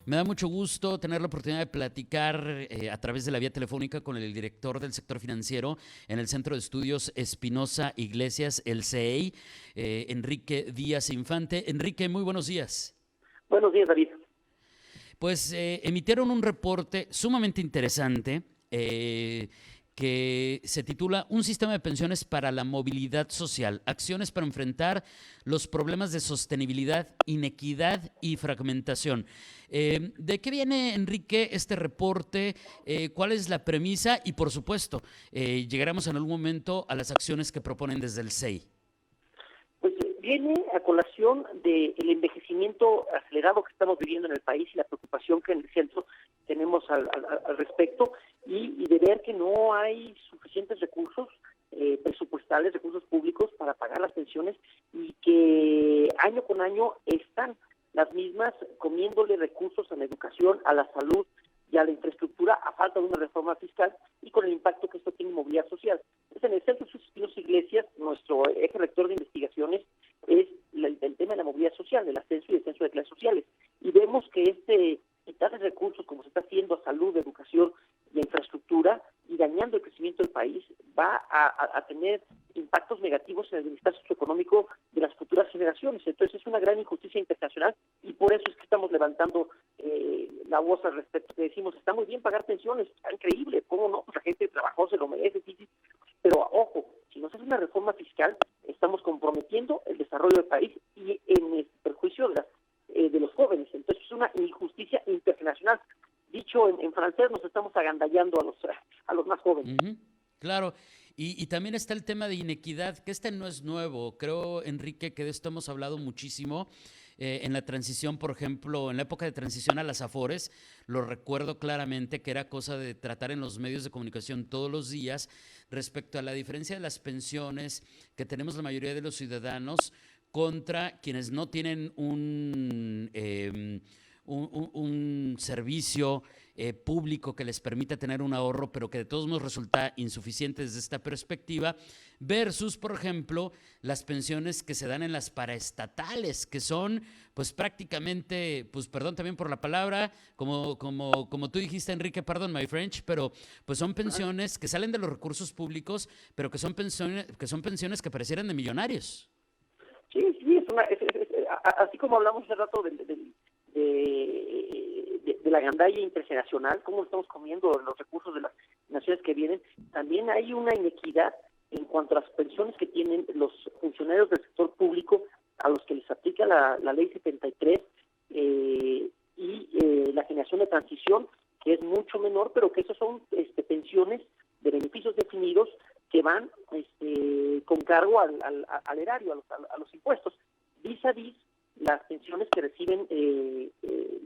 Me da mucho gusto tener la oportunidad de platicar a través de la vía telefónica con el director del sector financiero en el Centro de Estudios Espinosa Iglesias, el CEI, Enrique Díaz Infante. Enrique, muy buenos días. Buenos días, David. Pues emitieron un reporte sumamente interesante que se titula Un sistema de pensiones para la movilidad social, acciones para enfrentar los problemas de sostenibilidad, inequidad y fragmentación. ¿De qué viene, Enrique, este reporte? ¿Cuál es la premisa? Y, por supuesto, llegaremos en algún momento a las acciones que proponen desde el SEI. Pues viene a colación del envejecimiento acelerado que estamos viviendo en el país y la preocupación que en el centro tenemos al respecto y de ver que no hay suficientes recursos presupuestales, recursos públicos para pagar las pensiones y que año con año están las mismas comiéndole recursos a la educación, a la salud y a la infraestructura a falta de una reforma fiscal y con el impacto que esto tiene en movilidad social. Entonces, en el Centro de Estudios Iglesias, nuestro eje rector de investigaciones es el tema de la movilidad social, del ascenso y descenso de clases sociales. Y vemos que quitar de recursos, como se está haciendo a salud, educación y infraestructura, y dañando el crecimiento del país, va a tener impactos negativos en el bienestar socioeconómico de las futuras generaciones. Entonces, es una gran injusticia internacional y por eso es que estamos levantando la voz al respecto, que decimos, está muy bien pagar pensiones, está increíble, ¿cómo no? Pues la gente trabajó, se lo merece, sí, sí. Pero ojo, si no se hace una reforma fiscal, estamos comprometiendo el desarrollo del país y en el perjuicio de los jóvenes. Entonces es una injusticia internacional. Dicho en francés, nos estamos agandallando a los más jóvenes. Claro. Y también está el tema de inequidad, que este no es nuevo. Creo, Enrique, que de esto hemos hablado muchísimo en la transición, por ejemplo, en la época de transición a las Afores. Lo recuerdo claramente que era cosa de tratar en los medios de comunicación todos los días respecto a la diferencia de las pensiones que tenemos la mayoría de los ciudadanos contra quienes no tienen un servicio público que les permita tener un ahorro, pero que de todos modos resulta insuficiente desde esta perspectiva, versus, por ejemplo, las pensiones que se dan en las paraestatales, que son, pues prácticamente, pues perdón también por la palabra, como tú dijiste, Enrique, perdón, my French, pero pues son pensiones que salen de los recursos públicos, pero que son pensiones que parecieran de millonarios. Sí, sí, así como hablamos hace rato de la gandalla intergeneracional, cómo estamos comiendo los recursos de las naciones que vienen, también hay una inequidad en cuanto a las pensiones que tienen los funcionarios del sector público a los que les aplica la ley 73 y la generación de transición, que es mucho menor, pero que esos son pensiones de beneficios definidos que van con cargo al erario, a los impuestos, vis a vis las pensiones que reciben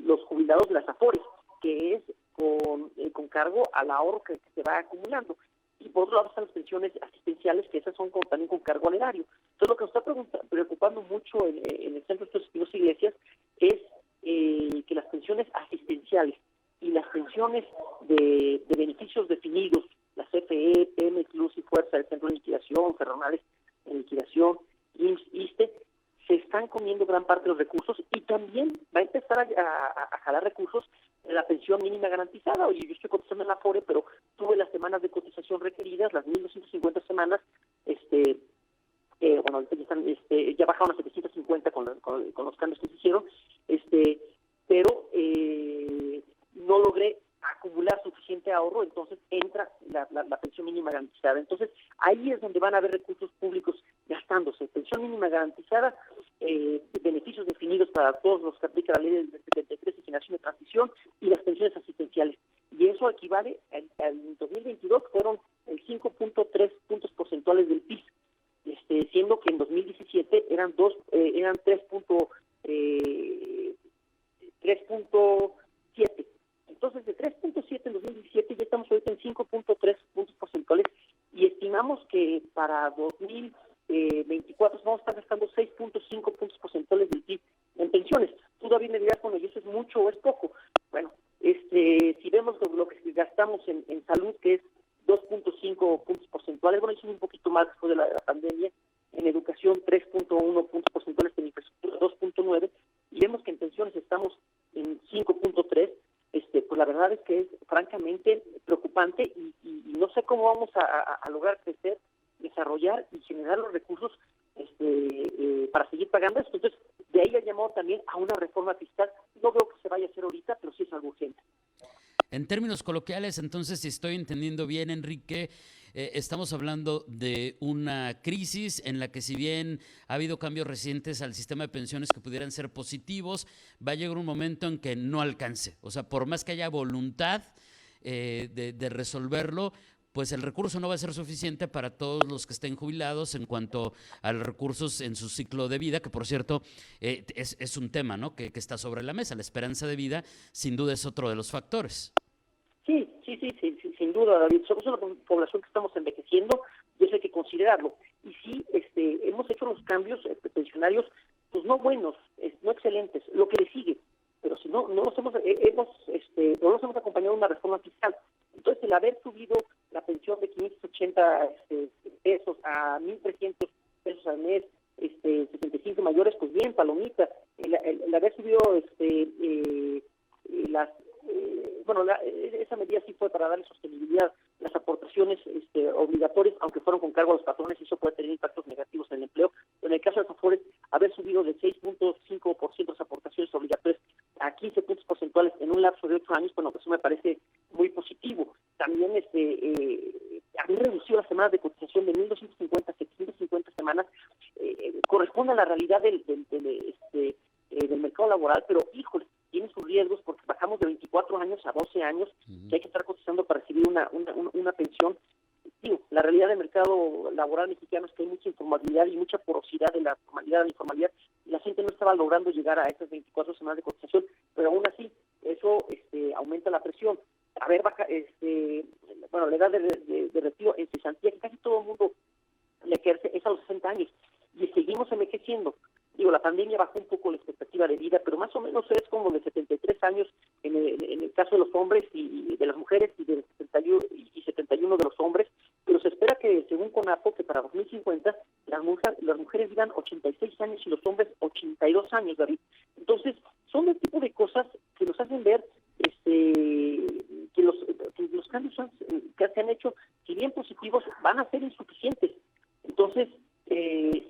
los jubilados de las Afores, que es con cargo al ahorro que se va acumulando. Y por otro lado están las pensiones asistenciales, que esas son también con cargo al erario. Entonces, lo que nos está preocupando mucho en el Centro de Estudios Iglesias es que las pensiones asistenciales y las pensiones de beneficios definidos, la CFE, Pemex, Luz y Fuerza, el Centro de Liquidación, Ferronales en liquidación, IMSS, ISSSTE, se están comiendo gran parte de los recursos y también va a empezar a jalar recursos de la pensión mínima garantizada. Oye, yo estoy cotizando en la Afore, pero tuve las semanas de cotización requeridas, las 1.250 semanas, ahorita ya bajaron a 750 con los cambios que se hicieron, pero no logré acumular suficiente ahorro, entonces entra la pensión mínima garantizada. Entonces, ahí es donde van a haber recursos públicos gastándose. Pensión mínima garantizada, beneficios definidos para todos los que aplica la ley del 73 y generación de transición, y las pensiones asistenciales. Y eso equivale, al 2022 fueron el 5.3 puntos porcentuales del PIB, siendo que en 2017 eran 3.7. Entonces, de 3.7 en 2017 ya estamos ahorita en 5.3 puntos porcentuales y estimamos que para 2024 vamos a estar gastando 6.5 puntos porcentuales del PIB en pensiones. Tú, David, me dirás, bueno, ¿y eso es mucho o es poco? Bueno, si vemos lo que gastamos en salud, que es 2.5 puntos porcentuales, bueno, eso es un poquito más después de la pandemia, en educación 3.1 puntos porcentuales, en infraestructura 2.9, y vemos que en pensiones estamos en 5.3 verdad es que es francamente preocupante y no sé cómo vamos a lograr crecer, desarrollar y generar los recursos para seguir pagando esto. Entonces, de ahí el llamado también a una reforma fiscal. No veo que se vaya a hacer ahorita, pero sí es algo urgente. En términos coloquiales, entonces, si estoy entendiendo bien, Enrique, estamos hablando de una crisis en la que, si bien ha habido cambios recientes al sistema de pensiones que pudieran ser positivos, va a llegar un momento en que no alcance. O sea, por más que haya voluntad de resolverlo, pues el recurso no va a ser suficiente para todos los que estén jubilados en cuanto a los recursos en su ciclo de vida, que por cierto es un tema, ¿no?, que está sobre la mesa. La esperanza de vida sin duda es otro de los factores. Sí, sin duda, David. Somos una población que estamos envejeciendo y eso hay que considerarlo. Y sí, hemos hecho los cambios pensionarios, pues no buenos, no excelentes, lo que le sigue. Pero si no los no los hemos acompañado en una reforma fiscal. Entonces, el haber subido la pensión de 580 pesos a 1,300 pesos al mes, 65 mayores, pues bien, palomita. El haber subido esa medida sí fue para darle sostenibilidad. Las aportaciones obligatorias, aunque fueron con cargo a los patrones, eso puede tener impactos negativos en el empleo. En el caso de Afores, haber subido de 6.5% las aportaciones obligatorias a 15 puntos porcentuales en un lapso de 8 años, bueno, pues eso me parece muy positivo. También haber reducido las semanas de cotización de 1,250 a 750 semanas corresponde a la realidad del mercado laboral, pero híjole, tiene sus riesgos porque bajamos de 24 años a 12 años, que hay que estar cotizando para recibir una pensión. Digo, la realidad del mercado laboral mexicano es que hay mucha informalidad y mucha porosidad de la formalidad a la informalidad, y la gente no estaba logrando llegar a esas 24 semanas de cotización, pero aún así, eso aumenta la presión. A ver, la edad de retiro en cesantía, que casi todo el mundo le ejerce, es a los 60 años, y seguimos envejeciendo. Digo, la pandemia bajó un poco la expectativa de vida, pero más o menos es como de 73 años en el caso de los hombres y de las mujeres, y de 71 de los hombres, pero se espera que, según CONAPO, que para 2050 las mujeres vivan 86 años y los hombres 82 años, David. Entonces, son el tipo de cosas que nos hacen ver que los cambios que se han hecho, si bien positivos, van a ser insuficientes. Entonces,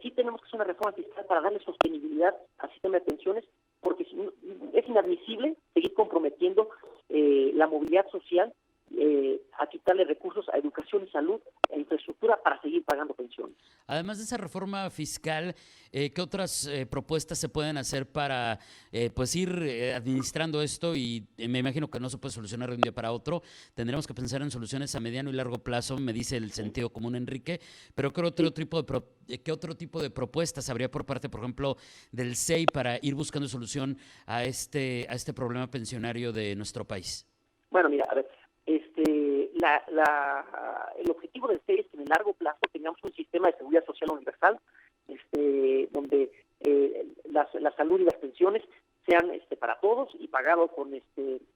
sí tenemos que hacer una reforma fiscal para darle sostenibilidad al sistema de pensiones, porque es inadmisible seguir comprometiendo la movilidad social, a quitarle recursos a educación y salud e infraestructura para seguir pagando pensiones. Además de esa reforma fiscal, ¿qué otras propuestas se pueden hacer para pues ir administrando esto? Y me imagino que no se puede solucionar de un día para otro. Tendremos que pensar en soluciones a mediano y largo plazo, me dice el sentido común, Enrique. Pero ¿qué otro tipo de propuestas habría por parte, por ejemplo, del SEI para ir buscando solución a este problema pensionario de nuestro país? Bueno, mira, a ver, el objetivo del SEI es que en el largo plazo tengamos un sistema de seguridad social universal, donde la salud y las pensiones sean para todos y pagado con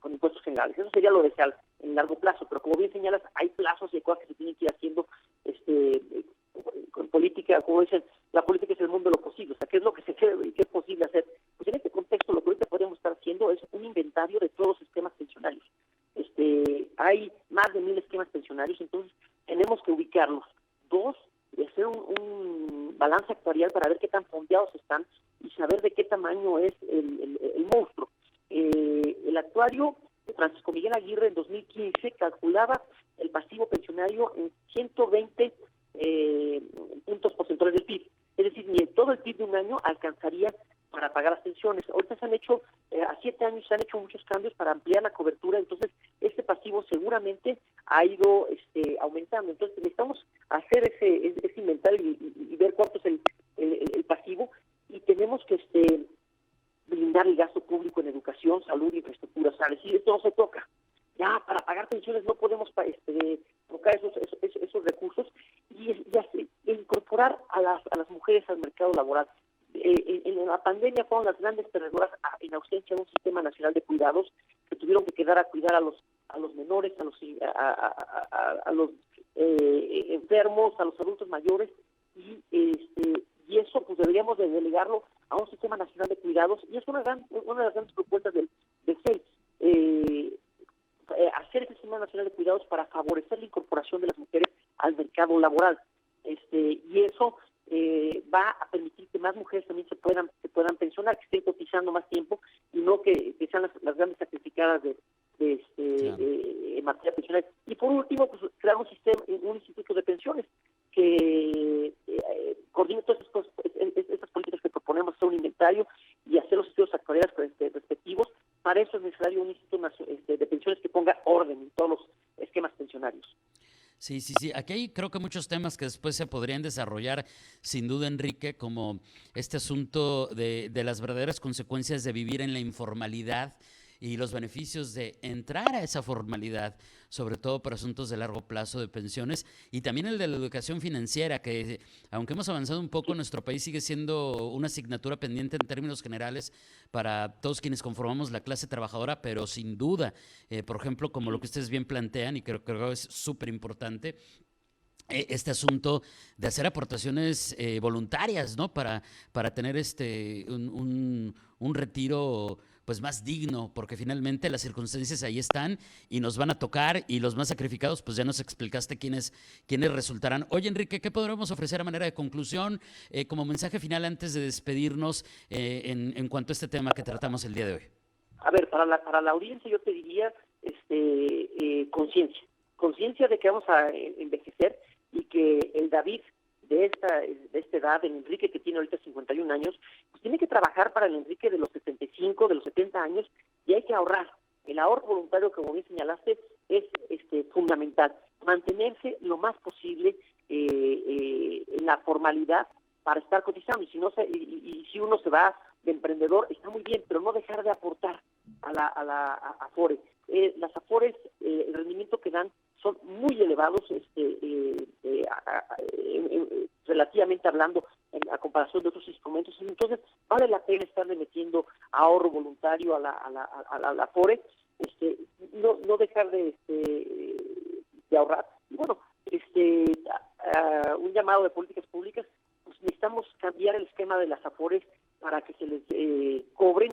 impuestos generales. Eso sería lo deseable en largo plazo, pero como bien señalas, hay plazos y cosas que se tienen que ir haciendo con política, como dicen, la política es el mundo de lo posible. O sea, ¿qué es lo que se quiere y qué es posible hacer? Pues en este contexto lo que ahorita podemos estar haciendo es un inventario de todos los sistemas pensionarios. Hay más de 1,000 esquemas pensionarios, entonces tenemos que ubicarlos. 2, hacer un balance actuarial para ver qué tan fondeados están y saber de qué tamaño es el monstruo. El actuario Francisco Miguel Aguirre en 2015 calculaba el pasivo pensionario en 120 puntos porcentuales del PIB. Es decir, ni en todo el PIB de un año alcanzaría para pagar las pensiones. Ahorita a 7 años se han hecho muchos cambios para ampliar la cobertura, entonces este pasivo seguramente ha ido aumentando. Entonces necesitamos hacer ese inventario y ver cuánto es el pasivo, y tenemos que blindar el gasto público en educación, salud y infraestructura. O sea, decir, esto no se toca. Ya, para pagar pensiones no podemos tocar esos recursos y incorporar a las mujeres al mercado laboral. En la pandemia fueron las grandes perdedoras en ausencia de un sistema nacional de cuidados, que tuvieron que quedar a cuidar a los menores, a los enfermos, a los adultos mayores, y eso pues deberíamos de delegarlo a un sistema nacional de cuidados, y es una de las grandes propuestas del SEI. Sistema Nacional de Cuidados para favorecer la incorporación de las mujeres al mercado laboral. Y eso va a permitir que más mujeres también se puedan pensionar, que estén cotizando más tiempo y no que sean las grandes sacrificadas Claro. en materia pensional. Y por último, pues crear un instituto de pensiones que coordine todas estas políticas que proponemos, hacer un inventario y hacer los estudios actuariales respectivos. Para eso es necesario un instituto de pensiones que ponga orden en todos los esquemas pensionarios. Sí, sí, sí. Aquí hay creo que muchos temas que después se podrían desarrollar, sin duda, Enrique, como este asunto de las verdaderas consecuencias de vivir en la informalidad y los beneficios de entrar a esa formalidad, sobre todo para asuntos de largo plazo de pensiones, y también el de la educación financiera, que aunque hemos avanzado un poco, nuestro país sigue siendo una asignatura pendiente en términos generales para todos quienes conformamos la clase trabajadora, pero sin duda, por ejemplo, como lo que ustedes bien plantean, y creo que es súper importante, este asunto de hacer aportaciones voluntarias, ¿no? Para tener un retiro pues más digno, porque finalmente las circunstancias ahí están y nos van a tocar, y los más sacrificados, pues ya nos explicaste quiénes resultarán. Oye, Enrique, ¿qué podremos ofrecer a manera de conclusión, como mensaje final antes de despedirnos, en cuanto a este tema que tratamos el día de hoy? A ver, para la audiencia yo te diría conciencia de que vamos a envejecer y que el David de esta edad, el Enrique que tiene ahorita 51 años, pues tiene que trabajar para el Enrique de los 65, de los 70 años, y hay que ahorrar. El ahorro voluntario, como bien señalaste, es fundamental. Mantenerse lo más posible en la formalidad para estar cotizando, y si uno se va de emprendedor, está muy bien, pero no dejar de aportar a la Afore. Las Afores, el rendimiento que dan son muy elevados, relativamente hablando, a comparación de otros instrumentos. Entonces, vale la pena estarle metiendo ahorro voluntario a la Afore, no dejar de ahorrar. Y bueno, un llamado de políticas públicas, pues necesitamos cambiar el esquema de las Afores para que se les cobren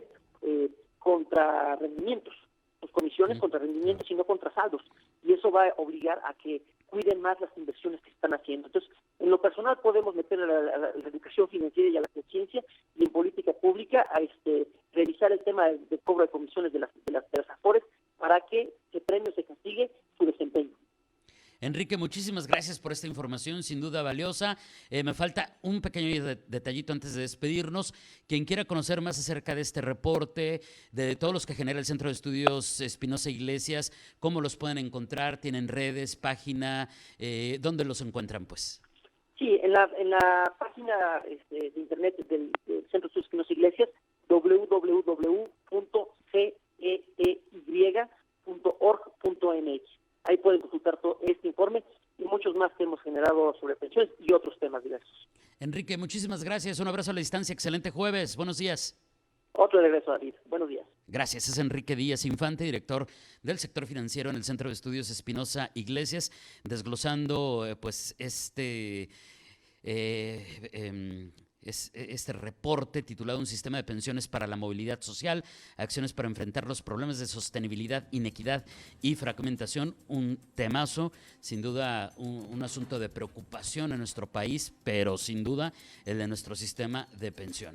contra rendimientos, pues comisiones contra rendimientos y no contra saldos, y eso va a obligar a que cuiden más las inversiones que están haciendo. Entonces, en lo personal podemos meter a la educación financiera y a la conciencia, y en política pública a revisar el tema de cobro de comisiones de las Afores para que se premie o se castigue su desempeño. Enrique, muchísimas gracias por esta información, sin duda valiosa. Me falta un pequeño detallito antes de despedirnos. Quien quiera conocer más acerca de este reporte, de todos los que genera el Centro de Estudios Espinosa Iglesias, ¿cómo los pueden encontrar? ¿Tienen redes, página? ¿Dónde los encuentran, pues? Sí, en la página de internet del Centro de Estudios Espinosa Iglesias, www.cety.org.mx. Ahí pueden consultar todo este informe y muchos más que hemos generado sobre pensiones y otros temas diversos. Enrique, muchísimas gracias. Un abrazo a la distancia. Excelente jueves. Buenos días. Otro regreso, David. Buenos días. Gracias. Es Enrique Díaz Infante, director del sector financiero en el Centro de Estudios Espinosa Iglesias, desglosando este reporte titulado Un sistema de pensiones para la movilidad social, acciones para enfrentar los problemas de sostenibilidad, inequidad y fragmentación. Un temazo, sin duda un asunto de preocupación en nuestro país, pero sin duda el de nuestro sistema de pensiones.